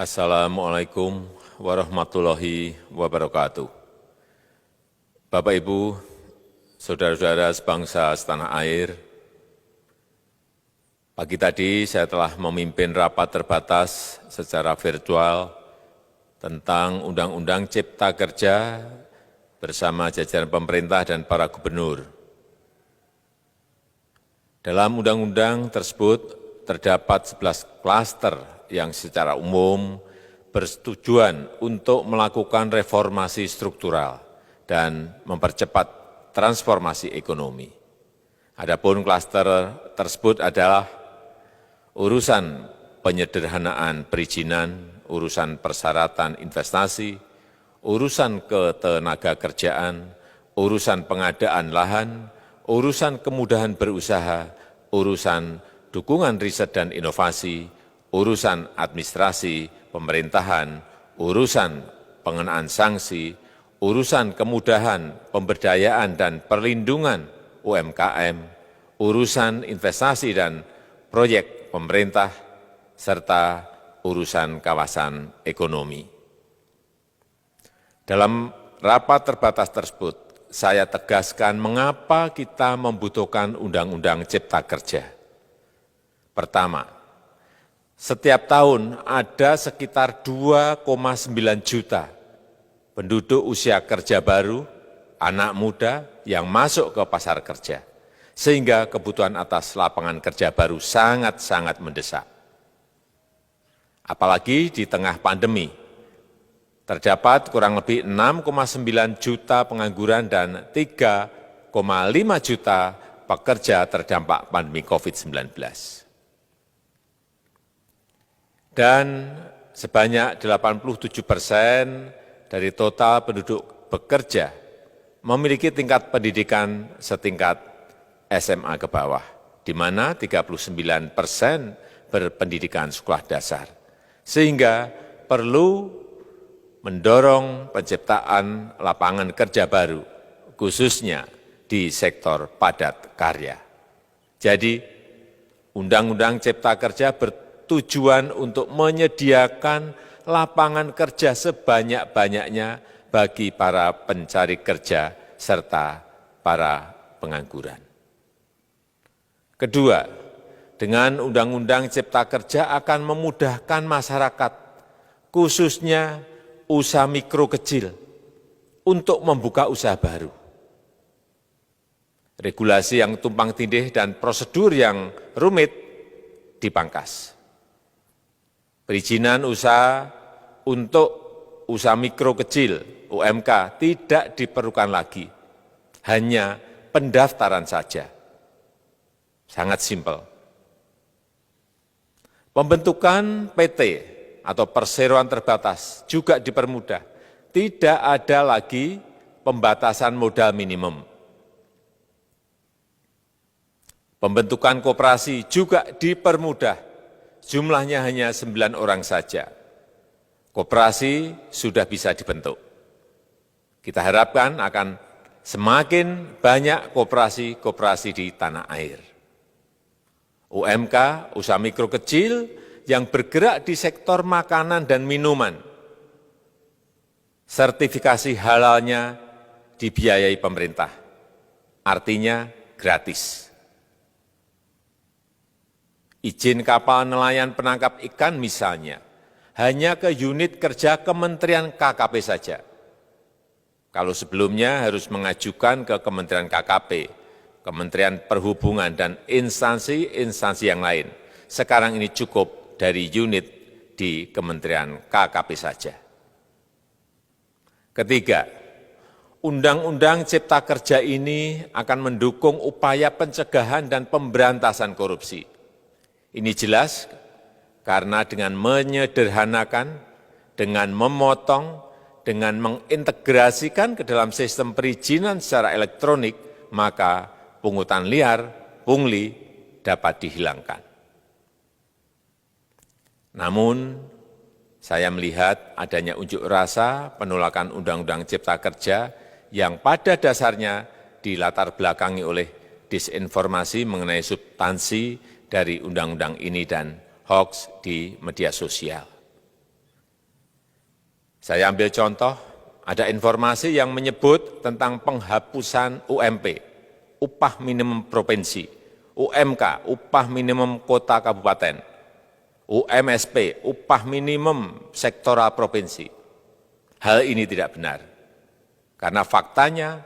Assalamualaikum warahmatullahi wabarakatuh. Bapak, Ibu, saudara-saudara sebangsa setanah air, pagi tadi saya telah memimpin rapat terbatas secara virtual tentang Undang-Undang Cipta Kerja bersama jajaran pemerintah dan para gubernur. Dalam undang-undang tersebut terdapat 11 klaster yang secara umum bertujuan untuk melakukan reformasi struktural dan mempercepat transformasi ekonomi. Adapun klaster tersebut adalah urusan penyederhanaan perizinan, urusan persyaratan investasi, urusan ketenagakerjaan, urusan pengadaan lahan, urusan kemudahan berusaha, urusan dukungan riset dan inovasi, urusan administrasi pemerintahan, urusan pengenaan sanksi, urusan kemudahan pemberdayaan dan perlindungan UMKM, urusan investasi dan proyek pemerintah, serta urusan kawasan ekonomi. Dalam rapat terbatas tersebut, saya tegaskan mengapa kita membutuhkan Undang-Undang Cipta Kerja. Pertama, setiap tahun ada sekitar 2,9 juta penduduk usia kerja baru, anak muda yang masuk ke pasar kerja, sehingga kebutuhan atas lapangan kerja baru sangat-sangat mendesak. Apalagi di tengah pandemi, terdapat kurang lebih 6,9 juta pengangguran dan 3,5 juta pekerja terdampak pandemi COVID-19. Dan sebanyak 87% dari total penduduk bekerja memiliki tingkat pendidikan setingkat SMA ke bawah, di mana 39% berpendidikan sekolah dasar. Sehingga perlu mendorong penciptaan lapangan kerja baru, khususnya di sektor padat karya. Jadi, Undang-Undang Cipta Kerja bertujuan untuk menyediakan lapangan kerja sebanyak-banyaknya bagi para pencari kerja serta para pengangguran. Kedua, dengan Undang-Undang Cipta Kerja akan memudahkan masyarakat, khususnya usaha mikro kecil, untuk membuka usaha baru. Regulasi yang tumpang tindih dan prosedur yang rumit dipangkas. Perizinan usaha untuk usaha mikro kecil UMK tidak diperlukan lagi, hanya pendaftaran saja. Sangat simpel. Pembentukan PT atau perseroan terbatas juga dipermudah. Tidak ada lagi pembatasan modal minimum. Pembentukan koperasi juga dipermudah. Jumlahnya hanya 9 orang saja. Koperasi sudah bisa dibentuk. Kita harapkan akan semakin banyak koperasi-koperasi di tanah air. UMK, usaha mikro kecil yang bergerak di sektor makanan dan minuman, sertifikasi halalnya dibiayai pemerintah, artinya gratis. Izin kapal nelayan penangkap ikan misalnya, hanya ke unit kerja Kementerian KKP saja. Kalau sebelumnya harus mengajukan ke Kementerian KKP, Kementerian Perhubungan, dan instansi-instansi yang lain. Sekarang ini cukup dari unit di Kementerian KKP saja. Ketiga, Undang-Undang Cipta Kerja ini akan mendukung upaya pencegahan dan pemberantasan korupsi. Ini jelas karena dengan menyederhanakan, dengan memotong, dengan mengintegrasikan ke dalam sistem perizinan secara elektronik, maka pungutan liar, pungli dapat dihilangkan. Namun, saya melihat adanya unjuk rasa penolakan Undang-Undang Cipta Kerja yang pada dasarnya dilatar belakangi oleh disinformasi mengenai substansi dari undang-undang ini dan hoax di media sosial. Saya ambil contoh, ada informasi yang menyebut tentang penghapusan UMP, upah minimum provinsi, UMK, upah minimum kota kabupaten, UMSP, upah minimum sektoral provinsi. Hal ini tidak benar, karena faktanya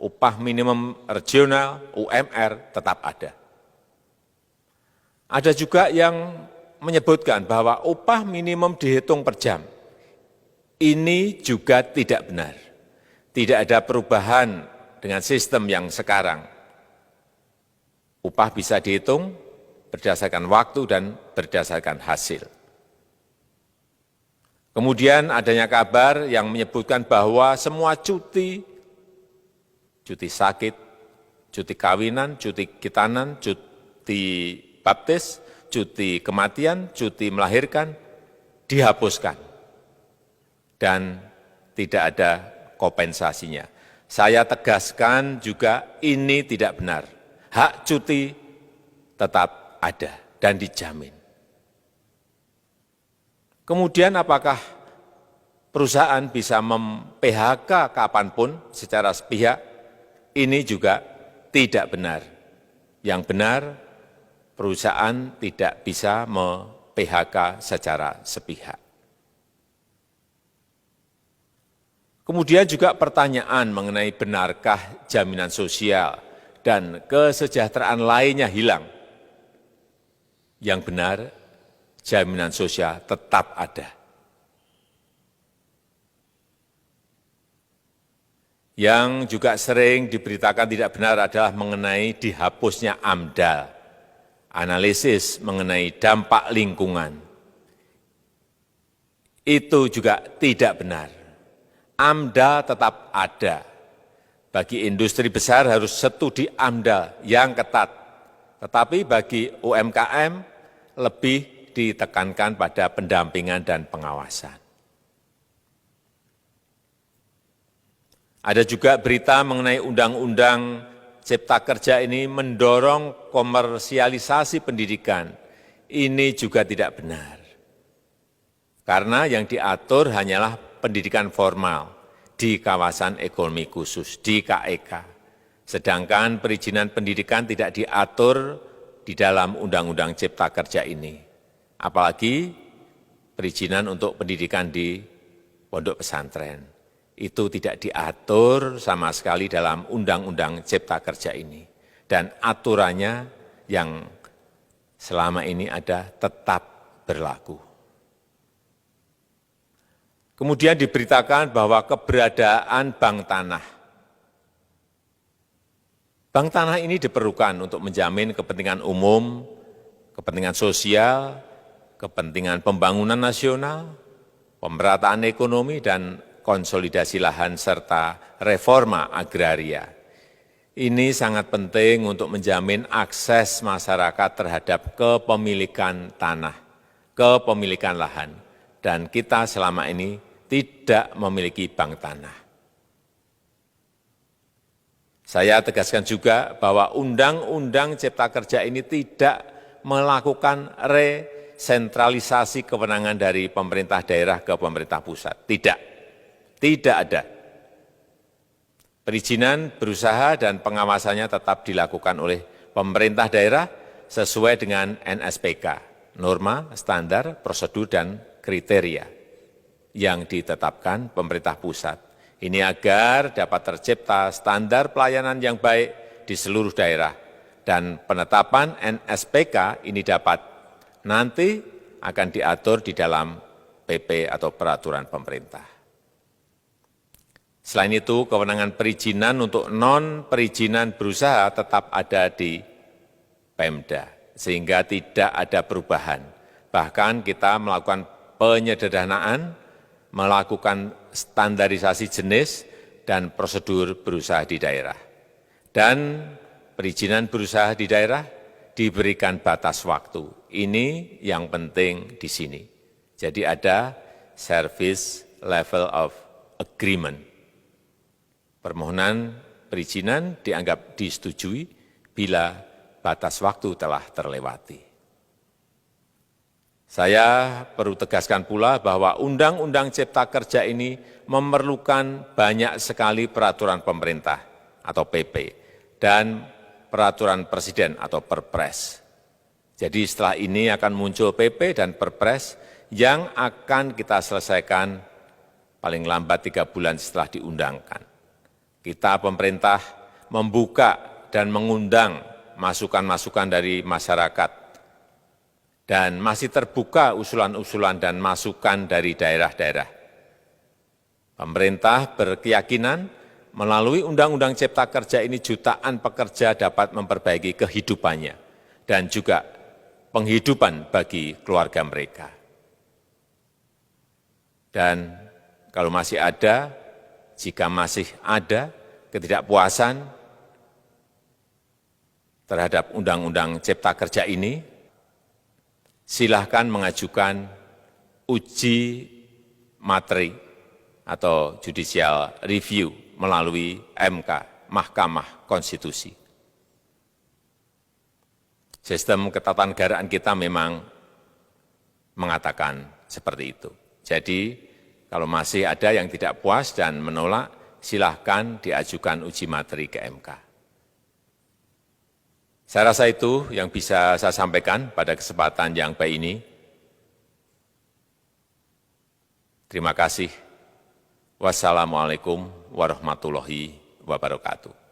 upah minimum regional, UMR, tetap ada. Ada juga yang menyebutkan bahwa upah minimum dihitung per jam. Ini juga tidak benar. Tidak ada perubahan dengan sistem yang sekarang. Upah bisa dihitung berdasarkan waktu dan berdasarkan hasil. Kemudian adanya kabar yang menyebutkan bahwa semua cuti sakit, cuti kawinan, cuti khitanan, cuti baptis, cuti kematian, cuti melahirkan, dihapuskan. Dan tidak ada kompensasinya. Saya tegaskan juga ini tidak benar. Hak cuti tetap ada dan dijamin. Kemudian apakah perusahaan bisa mem-PHK kapanpun secara sepihak? Ini juga tidak benar. Yang benar, perusahaan tidak bisa me-PHK secara sepihak. Kemudian juga pertanyaan mengenai benarkah jaminan sosial dan kesejahteraan lainnya hilang. Yang benar, jaminan sosial tetap ada. Yang juga sering diberitakan tidak benar adalah mengenai dihapusnya AMDAL, analisis mengenai dampak lingkungan. Itu juga tidak benar. AMDAL tetap ada. Bagi industri besar harus studi AMDAL yang ketat. Tetapi bagi UMKM lebih ditekankan pada pendampingan dan pengawasan. Ada juga berita mengenai Undang-Undang Cipta Kerja ini mendorong komersialisasi pendidikan. Ini juga tidak benar. Karena yang diatur hanyalah pendidikan formal di kawasan ekonomi khusus, di KEK. Sedangkan perizinan pendidikan tidak diatur di dalam Undang-Undang Cipta Kerja ini. Apalagi perizinan untuk pendidikan di pondok pesantren. Itu tidak diatur sama sekali dalam Undang-Undang Cipta Kerja ini. Dan aturannya yang selama ini ada tetap berlaku. Kemudian diberitakan bahwa keberadaan bank tanah. Bank tanah ini diperlukan untuk menjamin kepentingan umum, kepentingan sosial, kepentingan pembangunan nasional, pemerataan ekonomi, dan konsolidasi lahan serta reforma agraria. Ini sangat penting untuk menjamin akses masyarakat terhadap kepemilikan tanah, kepemilikan lahan. Dan kita selama ini tidak memiliki bank tanah. Saya tegaskan juga bahwa Undang-Undang Cipta Kerja ini tidak melakukan resentralisasi kewenangan dari pemerintah daerah ke pemerintah pusat. Tidak ada. Perizinan berusaha dan pengawasannya tetap dilakukan oleh pemerintah daerah sesuai dengan NSPK, norma, standar, prosedur, dan kriteria yang ditetapkan pemerintah pusat. Ini agar dapat tercipta standar pelayanan yang baik di seluruh daerah. Dan penetapan NSPK ini dapat nanti akan diatur di dalam PP atau peraturan pemerintah. Selain itu, kewenangan perizinan untuk non-perizinan berusaha tetap ada di Pemda, sehingga tidak ada perubahan. Bahkan kita melakukan penyederhanaan, melakukan standarisasi jenis dan prosedur berusaha di daerah. Dan perizinan berusaha di daerah diberikan batas waktu. Ini yang penting di sini. Jadi ada service level of agreement. Permohonan perizinan dianggap disetujui bila batas waktu telah terlewati. Saya perlu tegaskan pula bahwa Undang-Undang Cipta Kerja ini memerlukan banyak sekali peraturan pemerintah atau PP dan peraturan presiden atau Perpres. Jadi setelah ini akan muncul PP dan Perpres yang akan kita selesaikan paling lambat 3 bulan setelah diundangkan. Kita pemerintah membuka dan mengundang masukan-masukan dari masyarakat dan masih terbuka usulan-usulan dan masukan dari daerah-daerah. Pemerintah berkeyakinan melalui Undang-Undang Cipta Kerja ini jutaan pekerja dapat memperbaiki kehidupannya dan juga penghidupan bagi keluarga mereka. Dan kalau masih ada, jika masih ada ketidakpuasan terhadap Undang-Undang Cipta Kerja ini, silahkan mengajukan uji materi atau judicial review melalui MK, Mahkamah Konstitusi. Sistem ketatanegaraan kita memang mengatakan seperti itu. Jadi, kalau masih ada yang tidak puas dan menolak, silahkan diajukan uji materi ke MK. Saya rasa itu yang bisa saya sampaikan pada kesempatan yang baik ini. Terima kasih. Wassalamualaikum warahmatullahi wabarakatuh.